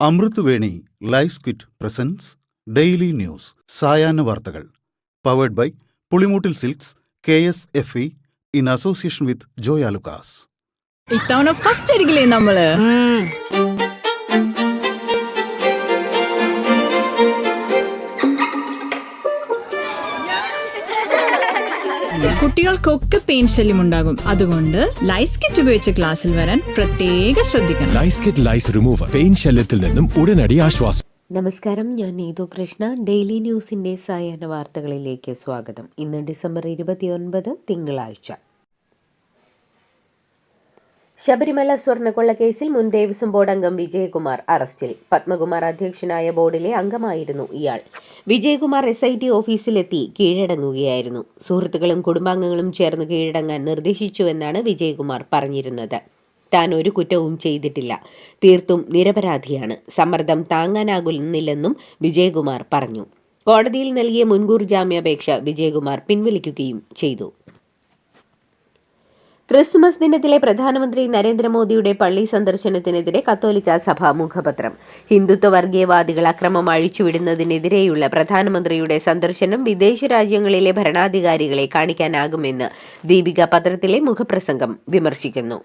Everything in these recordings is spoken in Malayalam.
അമൃത് Veni lice kit presents daily news സായാഹ്ന വാർത്തകൾ powered by Pulimoottil silks KSFE in association with Joyalukkas. ഇത്തവണ ഫസ്റ്റ് അടിക്കില്ലേ നമ്മള്? കുട്ടികൾക്കൊക്കെ പെയിൻ ശല്യം ഉണ്ടാകും. അതുകൊണ്ട് ലൈസ് കിറ്റ് ഉപയോഗിച്ച് ക്ലാസ്സിൽ വരാൻ പ്രത്യേക ശ്രദ്ധിക്കണം. ലൈസ് കിറ്റ് ലൈസ് റിമൂവർ പെയിൻ ശല്യത്തിൽ നിന്നും ഉടനടി ആശ്വാസം. നമസ്കാരം, ഞാൻ നീതു കൃഷ്ണ. ഡെയിലി ന്യൂസിന്റെ സായാഹ്ന വാർത്തകളിലേക്ക് സ്വാഗതം. ഇന്ന് ഡിസംബർ 29 തിങ്കളാഴ്ച. ശബരിമല സ്വർണ്ണക്കൊള്ളക്കേസിൽ മുൻ ദേവസ്വം ബോർഡ് അംഗം വിജയകുമാർ അറസ്റ്റിൽ. പത്മകുമാർ അധ്യക്ഷനായ ബോർഡിലെ അംഗമായിരുന്നു ഇയാൾ. വിജയകുമാർ SIT ഓഫീസിലെത്തി കീഴടങ്ങുകയായിരുന്നു. സുഹൃത്തുക്കളും കുടുംബാംഗങ്ങളും ചേർന്ന് കീഴടങ്ങാൻ നിർദ്ദേശിച്ചുവെന്നാണ് വിജയകുമാർ പറഞ്ഞിരുന്നത്. താൻ ഒരു കുറ്റവും ചെയ്തിട്ടില്ല, തീർത്തും നിരപരാധിയാണ്, സമ്മർദ്ദം താങ്ങാനാകുന്നില്ലെന്നും വിജയകുമാർ പറഞ്ഞു. കോടതിയിൽ നൽകിയ മുൻകൂർ ജാമ്യാപേക്ഷ വിജയകുമാർ പിൻവലിക്കുകയും ചെയ്തു. ക്രിസ്മസ് ദിനത്തിലെ പ്രധാനമന്ത്രി നരേന്ദ്രമോദിയുടെ പള്ളി സന്ദർശനത്തിനെതിരെ കത്തോലിക്ക സഭ മുഖപത്രം. ഹിന്ദുത്വ വർഗീയവാദികൾ അക്രമം അഴിച്ചുവിടുന്നതിനെതിരെയുള്ള പ്രധാനമന്ത്രിയുടെ സന്ദർശനം വിദേശ രാജ്യങ്ങളിലെ ഭരണാധികാരികളെ കാണിക്കാനാകുമെന്ന് ദീപിക പത്രത്തിലെ മുഖപ്രസംഗം വിമർശിക്കുന്നു.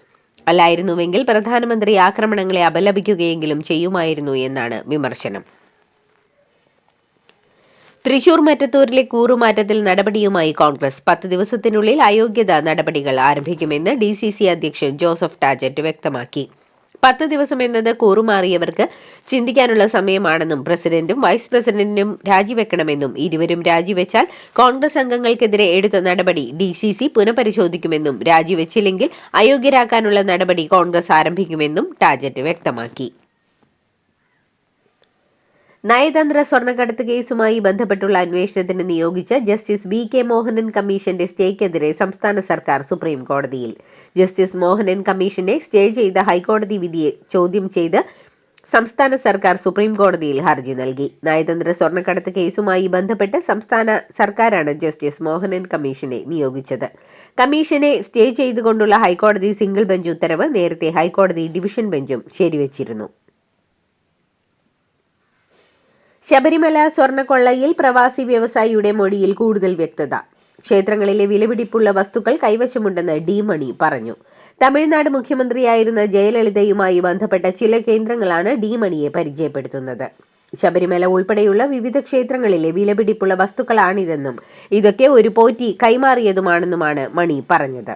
അല്ലായിരുന്നുവെങ്കിൽ പ്രധാനമന്ത്രി ആക്രമണങ്ങളെ അപലപിക്കുകയെങ്കിലും ചെയ്യുമായിരുന്നു എന്നാണ് വിമർശനം. തൃശൂർ മറ്റത്തൂരിലെ കൂറുമാറ്റത്തിൽ നടപടിയുമായി കോൺഗ്രസ്. 10 ദിവസത്തിനുള്ളിൽ അയോഗ്യതാ നടപടികൾ ആരംഭിക്കുമെന്ന് DCC അധ്യക്ഷൻ ജോസഫ് ടാജറ്റ് വ്യക്തമാക്കി. 10 ദിവസം എന്നത് കൂറുമാറിയവർക്ക് ചിന്തിക്കാനുള്ള സമയമാണെന്നും പ്രസിഡന്റും വൈസ് പ്രസിഡന്റിനും രാജിവെക്കണമെന്നും ഇരുവരും രാജിവെച്ചാൽ കോൺഗ്രസ് അംഗങ്ങൾക്കെതിരെ എടുത്ത നടപടി DCC പുനഃപരിശോധിക്കുമെന്നും രാജിവെച്ചില്ലെങ്കിൽ അയോഗ്യരാക്കാനുള്ള നടപടി കോൺഗ്രസ് ആരംഭിക്കുമെന്നും ടാജറ്റ് വ്യക്തമാക്കി. നയതന്ത്ര സ്വർണ്ണക്കടത്ത് കേസുമായി ബന്ധപ്പെട്ടുള്ള അന്വേഷണത്തിന് നിയോഗിച്ച ജസ്റ്റിസ് VK മോഹനൻ കമ്മീഷന്റെ സ്റ്റേക്കെതിരെ സംസ്ഥാന സർക്കാർ സുപ്രീം കോടതിയിൽ. ജസ്റ്റിസ് മോഹനൻ കമ്മീഷനെ സ്റ്റേ ചെയ്ത ഹൈക്കോടതി വിധിയെ ചോദ്യം ചെയ്ത് സംസ്ഥാന സർക്കാർ സുപ്രീം കോടതിയിൽ ഹർജി നൽകി. നയതന്ത്ര സ്വർണ്ണക്കടത്ത് കേസുമായി ബന്ധപ്പെട്ട് സംസ്ഥാന സർക്കാരാണ് ജസ്റ്റിസ് മോഹനൻ കമ്മീഷനെ നിയോഗിച്ചത്. കമ്മീഷനെ സ്റ്റേ ചെയ്തുകൊണ്ടുള്ള ഹൈക്കോടതി സിംഗിൾ ബെഞ്ച് ഉത്തരവ് നേരത്തെ ഹൈക്കോടതി ഡിവിഷൻ ബെഞ്ചും ശരിവച്ചിരുന്നു. ശബരിമല സ്വർണ്ണക്കൊള്ളയിൽ പ്രവാസി വ്യവസായിയുടെ മൊഴിയിൽ കൂടുതൽ വ്യക്തത. ക്ഷേത്രങ്ങളിലെ വിലപിടിപ്പുള്ള വസ്തുക്കൾ കൈവശമുണ്ടെന്ന് D മണി പറഞ്ഞു. തമിഴ്നാട് മുഖ്യമന്ത്രിയായിരുന്ന ജയലളിതയുമായി ബന്ധപ്പെട്ട ചില കേന്ദ്രങ്ങളാണ് D മണിയെ പരിചയപ്പെടുത്തുന്നത്. ശബരിമല ഉൾപ്പെടെയുള്ള വിവിധ ക്ഷേത്രങ്ങളിലെ വിലപിടിപ്പുള്ള വസ്തുക്കളാണിതെന്നും ഇതൊക്കെ ഒരു പോറ്റി കൈമാറിയതുമാണെന്നുമാണ് മണി പറഞ്ഞത്.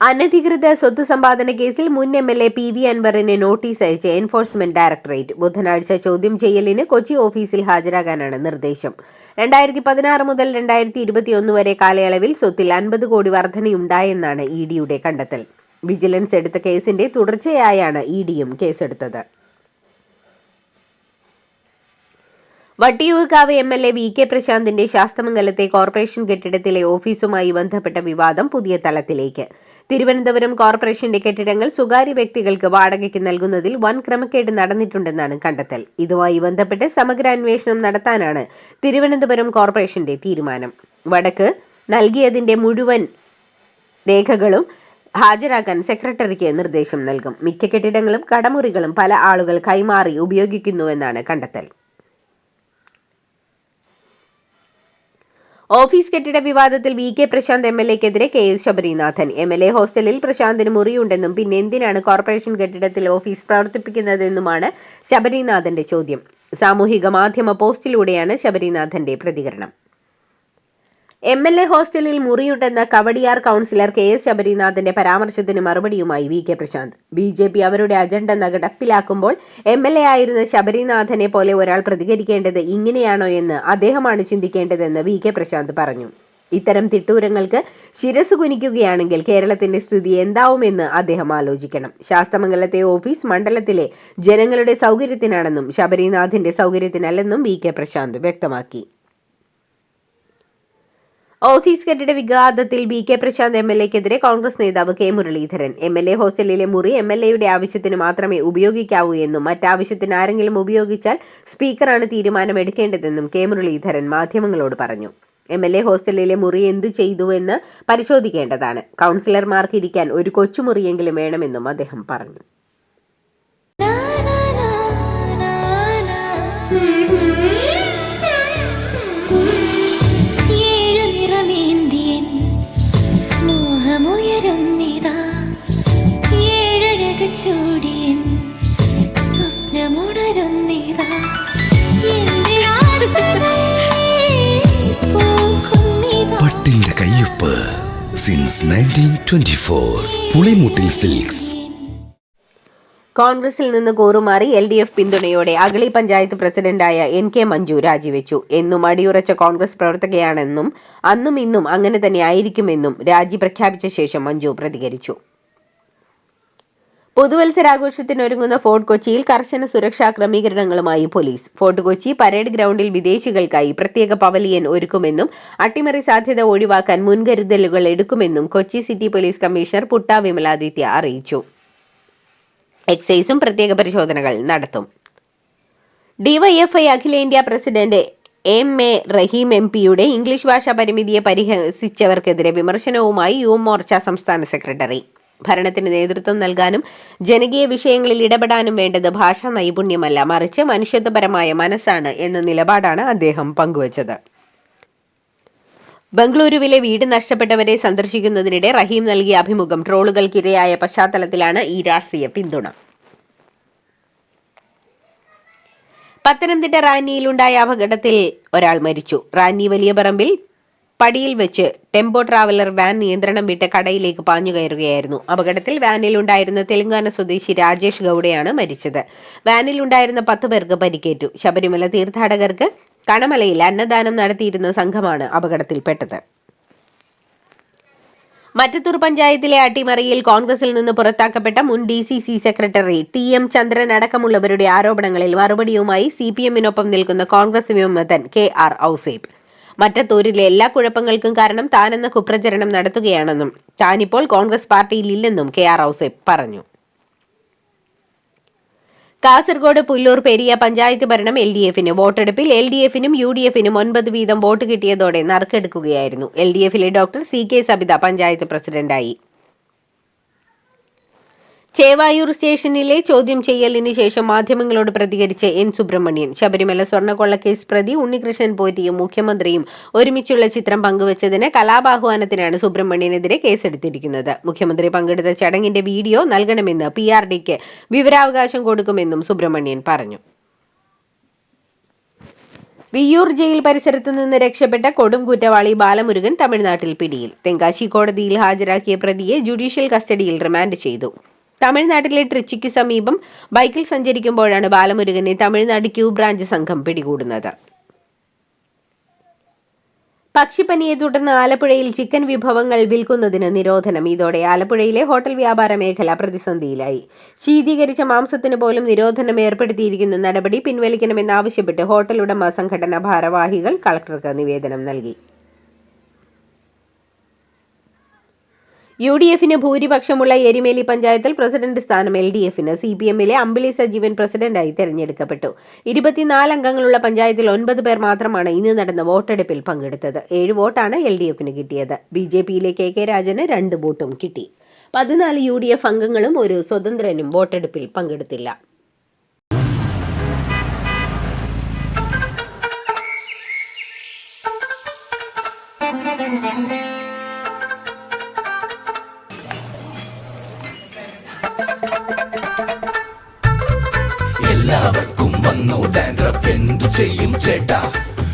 അനധികൃത സ്വത്ത് സമ്പാദന കേസിൽ മുൻ MLA PV അൻവറിന് നോട്ടീസ് അയച്ച് എൻഫോഴ്സ്മെന്റ് ഡയറക്ടറേറ്റ്. ബുധനാഴ്ച ചോദ്യം ചെയ്യലിന് കൊച്ചി ഓഫീസിൽ ഹാജരാകാനാണ് നിർദ്ദേശം. 2016 മുതൽ 2021 വരെ കാലയളവിൽ സ്വത്തിൽ 50 കോടി വർധനയുണ്ടായെന്നാണ് EDയുടെ കണ്ടെത്തൽ. വിജിലൻസ് എടുത്ത കേസിന്റെ തുടർച്ചയായാണ് EDയും കേസെടുത്തത്. വട്ടിയൂർക്കാവ് MLA VK പ്രശാന്തിന്റെ ശാസ്തമംഗലത്തെ കോർപ്പറേഷൻ കെട്ടിടത്തിലെ ഓഫീസുമായി ബന്ധപ്പെട്ട വിവാദം പുതിയ തലത്തിലേക്ക്. തിരുവനന്തപുരം കോർപ്പറേഷന്റെ കെട്ടിടങ്ങൾ സ്വകാര്യ വ്യക്തികൾക്ക് വാടകയ്ക്ക് നൽകുന്നതിൽ വൻ ക്രമക്കേട് നടന്നിട്ടുണ്ടെന്നാണ് കണ്ടെത്തൽ. ഇതുമായി ബന്ധപ്പെട്ട് സമഗ്ര അന്വേഷണം നടത്താനാണ് തിരുവനന്തപുരം കോർപ്പറേഷന്റെ തീരുമാനം. വടക്ക് നൽകിയതിന്റെ മുഴുവൻ രേഖകളും ഹാജരാക്കാൻ സെക്രട്ടറിക്ക് നിർദ്ദേശം നൽകും. മിക്ക കെട്ടിടങ്ങളും കടമുറികളും പല ആളുകൾ കൈമാറി ഉപയോഗിക്കുന്നുവെന്നാണ് കണ്ടെത്തൽ. ഓഫീസ് കെട്ടിട വിവാദത്തിൽ VK Prashant MLAക്കെതിരെ KS Sabarinathan. MLA ഹോസ്റ്റലിൽ പ്രശാന്തിന് മുറിയുണ്ടെന്നും പിന്നെ എന്തിനാണ് കോർപ്പറേഷൻ കെട്ടിടത്തിൽ ഓഫീസ് പ്രവർത്തിപ്പിക്കുന്നതെന്നുമാണ് ശബരിനാഥന്റെ ചോദ്യം. സാമൂഹിക മാധ്യമ പോസ്റ്റിലൂടെയാണ് ശബരിനാഥന്റെ പ്രതികരണം. MLA ഹോസ്റ്റലിൽ മുറിയുണ്ടെന്ന കവടിയാർ കൗൺസിലർ KS ശബരിനാഥന്റെ പരാമർശത്തിന് മറുപടിയുമായി VK പ്രശാന്ത്. BJP അവരുടെ അജണ്ട നടപ്പിലാക്കുമ്പോൾ MLA ആയിരുന്ന ശബരിനാഥനെ പോലെ ഒരാൾ പ്രതികരിക്കേണ്ടത് ഇങ്ങനെയാണോ എന്ന് അദ്ദേഹമാണ് ചിന്തിക്കേണ്ടതെന്ന് VK പ്രശാന്ത് പറഞ്ഞു. ഇത്തരം തിട്ടൂരങ്ങൾക്ക് ശിരസ് കുനിക്കുകയാണെങ്കിൽ കേരളത്തിന്റെ സ്ഥിതി എന്താവുമെന്ന് അദ്ദേഹം ആലോചിക്കണം. ശാസ്തമംഗലത്തെ ഓഫീസ് മണ്ഡലത്തിലെ ജനങ്ങളുടെ സൗകര്യത്തിനാണെന്നും ശബരിനാഥിന്റെ സൗകര്യത്തിനല്ലെന്നും VK പ്രശാന്ത് വ്യക്തമാക്കി. ഓഫീസ് കെട്ടിട വിവാദത്തിൽ VK പ്രശാന്ത് MLAക്കെതിരെ കോൺഗ്രസ് നേതാവ് K മുരളീധരൻ. MLA ഹോസ്റ്റലിലെ മുറി MLAയുടെ ആവശ്യത്തിന് മാത്രമേ ഉപയോഗിക്കാവൂ എന്നും മറ്റാവശ്യത്തിന് ആരെങ്കിലും ഉപയോഗിച്ചാൽ സ്പീക്കറാണ് തീരുമാനമെടുക്കേണ്ടതെന്നും K മുരളീധരൻ മാധ്യമങ്ങളോട് പറഞ്ഞു. MLA ഹോസ്റ്റലിലെ മുറി എന്ത് ചെയ്തുവെന്ന് പരിശോധിക്കേണ്ടതാണ്. കൗൺസിലർമാർക്ക് ഇരിക്കാൻ ഒരു കൊച്ചുമുറിയെങ്കിലും വേണമെന്നും അദ്ദേഹം പറഞ്ഞു. ചൂടിയൻ സ്വപ്നമുണരുന്നിതാ എന്റെ ആശകൾ പൂക്കുന്നിതാ. പട്ടിന്റെ കയ്യൊപ്പ് സിൻസ് 1924 പുളിമുട്ടിൽ സിൽക്സ്. കോൺഗ്രസിൽ നിന്ന് കൂറുമാറി LDF പിന്തുണയോടെ അഗളി പഞ്ചായത്ത് പ്രസിഡന്റായ NK മഞ്ജു രാജിവെച്ചു. എന്നും അടിയുറച്ച കോൺഗ്രസ് പ്രവർത്തകയാണെന്നും അന്നും ഇന്നും അങ്ങനെ തന്നെ ആയിരിക്കുമെന്നും രാജി പ്രഖ്യാപിച്ച ശേഷം മഞ്ജു പ്രതികരിച്ചു. പുതുവത്സരാഘോഷത്തിനൊരുങ്ങുന്ന ഫോർട്ട് കൊച്ചിയിൽ കർശന സുരക്ഷാ ക്രമീകരണങ്ങളുമായി പോലീസ്. ഫോർട്ട് കൊച്ചി പരേഡ് ഗ്രൗണ്ടിൽ വിദേശികൾക്കായി പ്രത്യേക പവലിയൻ ഒരുക്കുമെന്നും അട്ടിമറി സാധ്യത ഒഴിവാക്കാൻ മുൻകരുതലുകൾ എടുക്കുമെന്നും Kochi city police commissioner Putta Vimaladitya അറിയിച്ചു. എക്സൈസും പ്രത്യേക പരിശോധനകൾ നടത്തും. DYFI അഖിലേന്ത്യാ പ്രസിഡന്റ് MA റഹീം MP-യുടെ ഇംഗ്ലീഷ് ഭാഷാ പരിമിതിയെ പരിഹസിച്ചവർക്കെതിരെ വിമർശനവുമായി യുവമോർച്ച സംസ്ഥാന സെക്രട്ടറി. ഭരണത്തിന് നേതൃത്വം നൽകാനും ജനകീയ വിഷയങ്ങളിൽ ഇടപെടാനും വേണ്ടത് ഭാഷാ നൈപുണ്യമല്ല, മറിച്ച് മനുഷ്യത്വപരമായ മനസ്സാണ് എന്ന നിലപാടാണ് അദ്ദേഹം പങ്കുവച്ചത്. ബംഗളൂരുവിലെ വീട് നഷ്ടപ്പെട്ടവരെ സന്ദർശിക്കുന്നതിനിടെ റഹീം നൽകിയ അഭിമുഖം ട്രോളുകൾക്കിരയായ പശ്ചാത്തലത്തിലാണ് ഈ രാഷ്ട്രീയ പിന്തുണ. പത്തനംതിട്ട റാന്നിയിലുണ്ടായ അപകടത്തിൽ ഒരാൾ മരിച്ചു. റാന്നി വലിയ പറമ്പിൽ പടിയിൽ വെച്ച് ടെമ്പോ ട്രാവലർ വാൻ നിയന്ത്രണം വിട്ട് കടയിലേക്ക് പാഞ്ഞു കയറുകയായിരുന്നു. അപകടത്തിൽ വാനിലുണ്ടായിരുന്ന തെലങ്കാന സ്വദേശി രാജേഷ് ഗൌഡയാണ് മരിച്ചത്. വാനിലുണ്ടായിരുന്ന 10 പേർക്ക് പരിക്കേറ്റു. ശബരിമല തീർത്ഥാടകർക്ക് കണമലയിൽ അന്നദാനം നടത്തിയിരുന്ന സംഘമാണ് അപകടത്തിൽപ്പെട്ടത്. മറ്റത്തൂർ പഞ്ചായത്തിലെ അട്ടിമറിയിൽ കോൺഗ്രസിൽ നിന്ന് പുറത്താക്കപ്പെട്ട മുൻ DCC സെക്രട്ടറി TM ചന്ദ്രൻ അടക്കമുള്ളവരുടെ ആരോപണങ്ങളിൽ മറുപടിയുമായി CPM-നൊപ്പം നിൽക്കുന്ന കോൺഗ്രസ് വിമതൻ KR ഔസേബ്. മറ്റത്തൂരിലെ എല്ലാ കുഴപ്പങ്ങൾക്കും കാരണം താനെന്ന കുപ്രചരണം നടത്തുകയാണെന്നും താനിപ്പോൾ കോൺഗ്രസ് പാർട്ടിയിൽ ഇല്ലെന്നും KR ഔസേബ് പറഞ്ഞു. കാസർഗോഡ് പുല്ലൂർ പെരിയ പഞ്ചായത്ത് ഭരണം LDF-ന്. വോട്ടെടുപ്പിൽ LDF-നും UDF-നും 9 വീതം വോട്ട് കിട്ടിയതോടെ നറുക്കെടുക്കുകയായിരുന്നു. LDF-ലെ ഡോക്ടർ CK സബിത പഞ്ചായത്ത് പ്രസിഡന്റായി. ചേവായൂർ സ്റ്റേഷനിലെ ചോദ്യം ചെയ്യലിന് ശേഷം മാധ്യമങ്ങളോട് പ്രതികരിച്ച N സുബ്രഹ്മണ്യൻ, ശബരിമല സ്വർണ്ണക്കൊള്ളക്കേസ് പ്രതി ഉണ്ണികൃഷ്ണൻ പോറ്റിയും മുഖ്യമന്ത്രിയും ഒരുമിച്ചുള്ള ചിത്രം പങ്കുവച്ചതിന് കലാപാഹ്വാനത്തിനാണ് സുബ്രഹ്മണ്യനെതിരെ കേസെടുത്തിരിക്കുന്നത്. മുഖ്യമന്ത്രി പങ്കെടുത്ത ചടങ്ങിന്റെ വീഡിയോ നൽകണമെന്ന് PRDക്ക് വിവരാവകാശം കൊടുക്കുമെന്നും സുബ്രഹ്മണ്യൻ പറഞ്ഞു. വിയ്യൂർ ജയിൽ പരിസരത്ത് നിന്ന് രക്ഷപ്പെട്ട കൊടും കുറ്റവാളി ബാലമുരുകൻ തമിഴ്നാട്ടിൽ പിടിയിൽ. തെങ്കാശി കോടതിയിൽ ഹാജരാക്കിയ പ്രതിയെ ജുഡീഷ്യൽ കസ്റ്റഡിയിൽ റിമാൻഡ് ചെയ്തു. തമിഴ്നാട്ടിലെ ട്രിച്ചിക്ക് സമീപം ബൈക്കിൽ സഞ്ചരിക്കുമ്പോഴാണ് ബാലമുരുകനെ തമിഴ്നാട് ക്യൂ ബ്രാഞ്ച് സംഘം പിടികൂടുന്നത്. പക്ഷിപ്പനിയെ തുടർന്ന് ആലപ്പുഴയിൽ ചിക്കൻ വിഭവങ്ങൾ വിൽക്കുന്നതിന് നിരോധനം. ഇതോടെ ആലപ്പുഴയിലെ ഹോട്ടൽ വ്യാപാര മേഖല പ്രതിസന്ധിയിലായി. ശീതീകരിച്ച മാംസത്തിന് പോലും നിരോധനം ഏർപ്പെടുത്തിയിരിക്കുന്ന നടപടി പിൻവലിക്കണമെന്നാവശ്യപ്പെട്ട് ഹോട്ടൽ ഉടമ സംഘടന ഭാരവാഹികൾ കളക്ടർക്ക് നിവേദനം നൽകി. UDF-ന് ഭൂരിപക്ഷമുള്ള എരിമേലി പഞ്ചായത്തിൽ പ്രസിഡന്റ് സ്ഥാനം LDF-ന്. CPM-ലെ അമ്പിളി സജീവൻ പ്രസിഡന്റായി തെരഞ്ഞെടുക്കപ്പെട്ടു. 24 അംഗങ്ങളുള്ള പഞ്ചായത്തിൽ 9 പേർ മാത്രമാണ് ഇന്ന് നടന്ന വോട്ടെടുപ്പിൽ പങ്കെടുത്തത്. 7 വോട്ടാണ് LDF-ന് കിട്ടിയത്. BJP-യിലെ KK രാജന് 2 വോട്ടും കിട്ടി. 14 UDF അംഗങ്ങളും ഒരു സ്വതന്ത്രനും വോട്ടെടുപ്പിൽ പങ്കെടുത്തില്ല. എല്ലാവർക്കും വന്നു ഡാൻഡ്രഫ്, എന്തു ചെയ്യും ചേട്ടാ?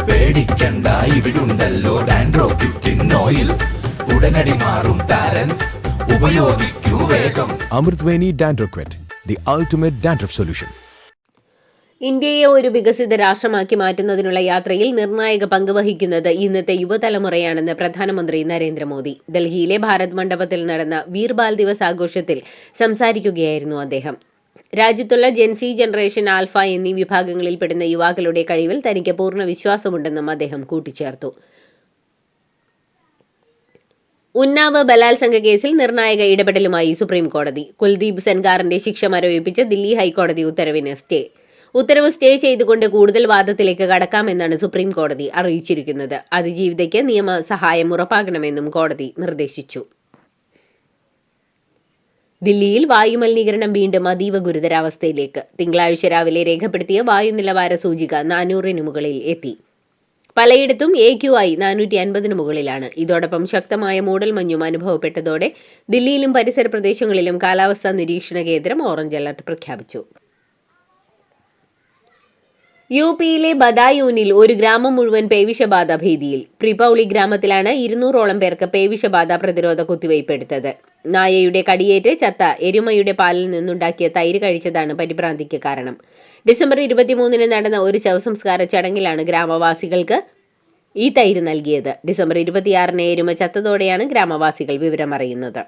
പേടിക്കണ്ട, ഇവിടുണ്ടല്ലോ ഡാൻഡ്രോക്വിറ്റിൻ ഓയിൽ. ഉടനടി മാറും താരൻ, ഉപയോഗിക്കൂ വേഗം. അമൃത്വേനി ഡാൻഡ്രോക്വിറ്റ്, ദി അൾട്ടിമേറ്റ് ഡാൻഡ്രഫ് സൊല്യൂഷൻ. ഇന്ത്യയെ ഒരു വികസിത രാഷ്ട്രമാക്കി മാറ്റുന്നതിനുള്ള യാത്രയിൽ നിർണായക പങ്ക് വഹിക്കുന്നത് ഇന്നത്തെ യുവതലമുറയാണെന്ന് പ്രധാനമന്ത്രി നരേന്ദ്രമോദി. ഡൽഹിയിലെ ഭാരത് മണ്ഡപത്തിൽ നടന്ന വീർബാൽ ദിവസ് ആഘോഷത്തിൽ സംസാരിക്കുകയായിരുന്നു അദ്ദേഹം. രാജ്യത്തുള്ള ജെൻസി, ജനറേഷൻ ആൽഫ എന്നീ വിഭാഗങ്ങളിൽപ്പെടുന്ന യുവാക്കളുടെ കഴിവിൽ തനിക്ക് പൂർണ്ണ വിശ്വാസമുണ്ടെന്നും അദ്ദേഹം കൂട്ടിച്ചേർത്തു. ഉന്നാവ് ബലാത്സംഗ കേസിൽ നിർണായക ഇടപെടലുമായി സുപ്രീം കോടതി. കുൽദീപ് സെൻഗാറിന്റെ ശിക്ഷ മരവിപ്പിച്ച ദില്ലി ഹൈക്കോടതി ഉത്തരവിന് ഉത്തരവ് സ്റ്റേ ചെയ്തുകൊണ്ട് കൂടുതൽ വാദത്തിലേക്ക് കടക്കാമെന്നാണ് സുപ്രീം കോടതി അറിയിച്ചിരിക്കുന്നത്. അതിജീവിതയ്ക്ക് നിയമ സഹായം ഉറപ്പാക്കണമെന്നും കോടതി നിർദ്ദേശിച്ചു. ദില്ലിയിൽ വായുമലിനീകരണം വീണ്ടും അതീവ ഗുരുതരാവസ്ഥയിലേക്ക്. തിങ്കളാഴ്ച രാവിലെ രേഖപ്പെടുത്തിയ വായു നിലവാര സൂചിക 400-ന് മുകളിൽ എത്തി. പലയിടത്തും AQI 450 മുകളിലാണ്. ഇതോടൊപ്പം ശക്തമായ മൂടൽമഞ്ഞും അനുഭവപ്പെട്ടതോടെ ദില്ലിയിലും പരിസര പ്രദേശങ്ങളിലും കാലാവസ്ഥാ നിരീക്ഷണ കേന്ദ്രം ഓറഞ്ച് അലർട്ട് പ്രഖ്യാപിച്ചു. UPയിലെ ബദായൂനിൽ ഒരു ഗ്രാമം മുഴുവൻ പേവിഷബാധ ഭീതിയിൽ. പ്രിപൌളി ഗ്രാമത്തിലാണ് 200ഓളം പേർക്ക് പേവിഷബാധ പ്രതിരോധ കുത്തിവയ്പ് എടുത്തത്. നായയുടെ കടിയേറ്റ് ചത്ത എരുമയുടെ പാലിൽ നിന്നുണ്ടാക്കിയ തൈര് കഴിച്ചതാണ് പരിഭ്രാന്തിക്ക് കാരണം. ഡിസംബർ 23-ന് നടന്ന ഒരു ശവസംസ്കാര ചടങ്ങിലാണ് ഗ്രാമവാസികൾക്ക് ഈ തൈര് നൽകിയത്. ഡിസംബർ 26-ന് എരുമ ചത്തതോടെയാണ് ഗ്രാമവാസികൾ വിവരമറിയുന്നത്.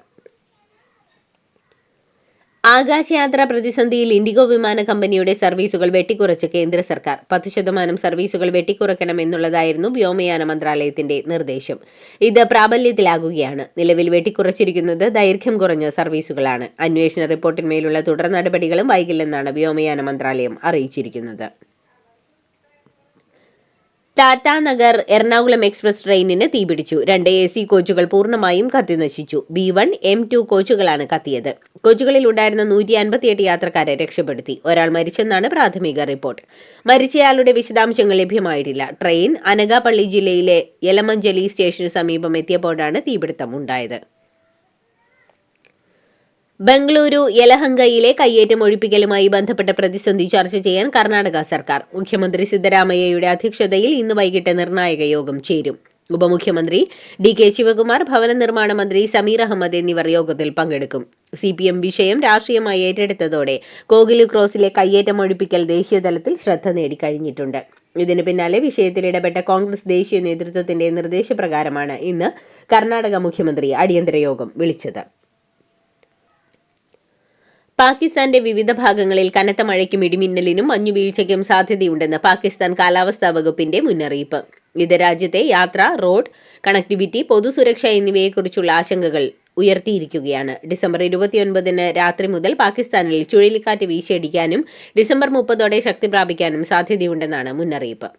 ആകാശയാത്രാ പ്രതിസന്ധിയിൽ ഇൻഡിഗോ വിമാന കമ്പനിയുടെ സർവീസുകൾ വെട്ടിക്കുറച്ച് കേന്ദ്ര സർക്കാർ. 10% സർവീസുകൾ വെട്ടിക്കുറയ്ക്കണമെന്നുള്ളതായിരുന്നു വ്യോമയാന മന്ത്രാലയത്തിന്റെ നിർദ്ദേശം. ഇത് പ്രാബല്യത്തിലാകുകയാണ്. നിലവിൽ വെട്ടിക്കുറച്ചിരിക്കുന്നത് ദൈർഘ്യം കുറഞ്ഞ സർവീസുകളാണ്. അന്വേഷണ റിപ്പോർട്ടിന്മേലുള്ള തുടർ നടപടികളും വൈകില്ലെന്നാണ് വ്യോമയാന മന്ത്രാലയം അറിയിച്ചിരിക്കുന്നത്. ടാറ്റ നഗർ എറണാകുളം എക്സ്പ്രസ് ട്രെയിനിന് തീപിടിച്ചു. 2 AC കോച്ചുകൾ പൂർണ്ണമായും കത്തിനശിച്ചു. B1, M2 കോച്ചുകളാണ് കത്തിയത്. കോച്ചുകളിൽ ഉണ്ടായിരുന്ന 158 യാത്രക്കാരെ രക്ഷപ്പെടുത്തി. ഒരാൾ മരിച്ചെന്നാണ് പ്രാഥമിക റിപ്പോർട്ട്. മരിച്ചയാളുടെ വിശദാംശങ്ങൾ ലഭ്യമായിട്ടില്ല. ട്രെയിൻ അനകാപള്ളി ജില്ലയിലെ യലമഞ്ചലി സ്റ്റേഷന് സമീപം എത്തിയപ്പോഴാണ് തീപിടുത്തം ഉണ്ടായത്. ബംഗളൂരു യലഹങ്കയിലെ കയ്യേറ്റം ഒഴിപ്പിക്കലുമായി ബന്ധപ്പെട്ട പ്രതിസന്ധി ചർച്ച ചെയ്യാൻ കർണാടക സർക്കാർ. മുഖ്യമന്ത്രി സിദ്ധരാമയ്യയുടെ അധ്യക്ഷതയിൽ ഇന്ന് വൈകിട്ട് നിർണായക യോഗം ചേരും. ഉപമുഖ്യമന്ത്രി DK ശിവകുമാർ, ഭവന നിർമ്മാണ മന്ത്രി സമീർ അഹമ്മദ് എന്നിവർ യോഗത്തിൽ പങ്കെടുക്കും. CPM വിഷയം രാഷ്ട്രീയമായി ഏറ്റെടുത്തതോടെ കോഗിലു ക്രോസിലെ കയ്യേറ്റം ഒഴിപ്പിക്കൽ ദേശീയതലത്തിൽ ശ്രദ്ധ നേടിക്കഴിഞ്ഞിട്ടുണ്ട്. ഇതിന് പിന്നാലെ വിഷയത്തിൽ ഇടപെട്ട കോൺഗ്രസ് ദേശീയ നേതൃത്വത്തിന്റെ നിർദ്ദേശപ്രകാരമാണ് ഇന്ന് കർണാടക മുഖ്യമന്ത്രി അടിയന്തര യോഗം വിളിച്ചത്. പാകിസ്ഥാന്റെ വിവിധ ഭാഗങ്ങളിൽ കനത്ത മഴയ്ക്കും ഇടിമിന്നലിനും മഞ്ഞുവീഴ്ചയ്ക്കും സാധ്യതയുണ്ടെന്ന് പാകിസ്ഥാൻ കാലാവസ്ഥാ വകുപ്പിന്റെ മുന്നറിയിപ്പ്. ഇത് രാജ്യത്തെ യാത്ര, റോഡ് കണക്ടിവിറ്റി, പൊതുസുരക്ഷ എന്നിവയെക്കുറിച്ചുള്ള ആശങ്കകൾ ഉയർത്തിയിരിക്കുകയാണ്. ഡിസംബർ 29-ന് രാത്രി മുതൽ പാകിസ്ഥാനിൽ ചുഴലിക്കാറ്റ് വീശിയടിക്കാനും ഡിസംബർ 30-ഓടെ ശക്തി പ്രാപിക്കാനും സാധ്യതയുണ്ടെന്നാണ് മുന്നറിയിപ്പ്.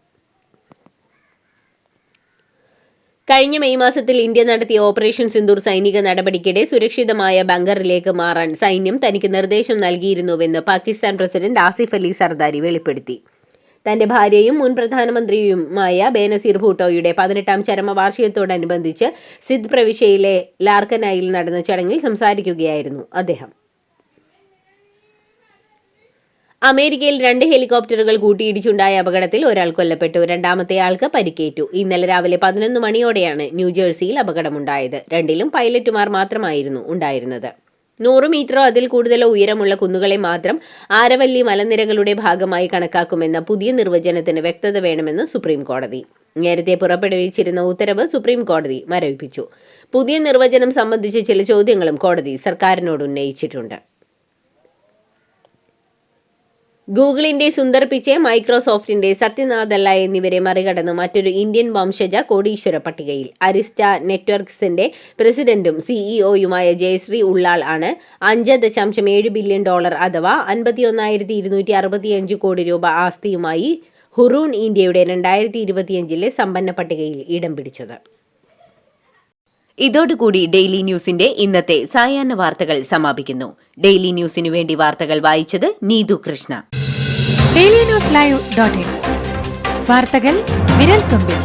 കഴിഞ്ഞ മെയ് മാസത്തിൽ ഇന്ത്യ നടത്തിയ ഓപ്പറേഷൻ സിന്ദൂർ സൈനിക നടപടിക്കിടെ സുരക്ഷിതമായ ബങ്കറിലേക്ക് മാറാൻ സൈന്യം തനിക്ക് നിർദ്ദേശം നൽകിയിരുന്നുവെന്ന് പാകിസ്ഥാൻ പ്രസിഡന്റ് ആസിഫ് അലി സർദാരി വെളിപ്പെടുത്തി. തന്റെ ഭാര്യയും മുൻ പ്രധാനമന്ത്രിയുമായ ബേനസീർ ഭൂട്ടോയുടെ 18ാം ചരമവാർഷികത്തോടനുബന്ധിച്ച് സിന്ധ് പ്രവിശ്യയിലെ ലാർക്കനായിൽ നടന്ന ചടങ്ങിൽ സംസാരിക്കുകയായിരുന്നു അദ്ദേഹം. അമേരിക്കയിൽ 2 ഹെലികോപ്റ്ററുകൾ കൂട്ടിയിടിച്ചുണ്ടായ അപകടത്തിൽ ഒരാൾ കൊല്ലപ്പെട്ടു. രണ്ടാമത്തെയാൾക്ക് പരിക്കേറ്റു. ഇന്നലെ രാവിലെ 11 മണിയോടെയാണ് ന്യൂജേഴ്സിയിൽ അപകടമുണ്ടായത്. 2ലും പൈലറ്റുമാർ മാത്രമായിരുന്നു ഉണ്ടായിരുന്നത്. 100 മീറ്ററോ അതിൽ കൂടുതലോ ഉയരമുള്ള കുന്നുകളെ മാത്രം ആരവല്ലി മലനിരകളുടെ ഭാഗമായി കണക്കാക്കുമെന്ന പുതിയ നിർവചനത്തിന് വ്യക്തത വേണമെന്ന് സുപ്രീം കോടതി. നേരത്തെ പുറപ്പെടുവിച്ചിരുന്ന ഉത്തരവ് സുപ്രീം കോടതി മരവിപ്പിച്ചു. പുതിയ നിർവചനം സംബന്ധിച്ച് ചില ചോദ്യങ്ങളും കോടതി സർക്കാരിനോട് ഉന്നയിച്ചിട്ടുണ്ട്. ഗൂഗിളിന്റെ സുന്ദർ പിച്ചെ, മൈക്രോസോഫ്റ്റിന്റെ സത്യനാദല്ല എന്നിവരെ മറികടന്ന് മറ്റൊരു ഇന്ത്യൻ വംശജ കോടീശ്വര പട്ടികയിൽ. അരിസ്റ്റ നെറ്റ്വർക്സിന്റെ പ്രസിഡന്റും CEOയുമായ ജയശ്രീ ഉള്ളാൾ ആണ്. $5.7 ബില്യൺ അഥവാ 51,265 കോടി രൂപ ആസ്തിയുമായി ഹുറൂൺ ഇന്ത്യയുടെ 2025-ലെ സമ്പന്ന പട്ടികയിൽ ഇടം പിടിച്ചത്. ഇതോടുകൂടി ഡെയിലി ന്യൂസിന്റെ ഇന്നത്തെ സായാഹ്ന വാർത്തകൾ സമാപിക്കുന്നു. ഡെയിലി ന്യൂസിനു വേണ്ടി വാർത്തകൾ വായിച്ചത് നീതു കൃഷ്ണ. DailyNewsLive.in വാർത്തകൾ വിരൽ തുമ്പിൽ.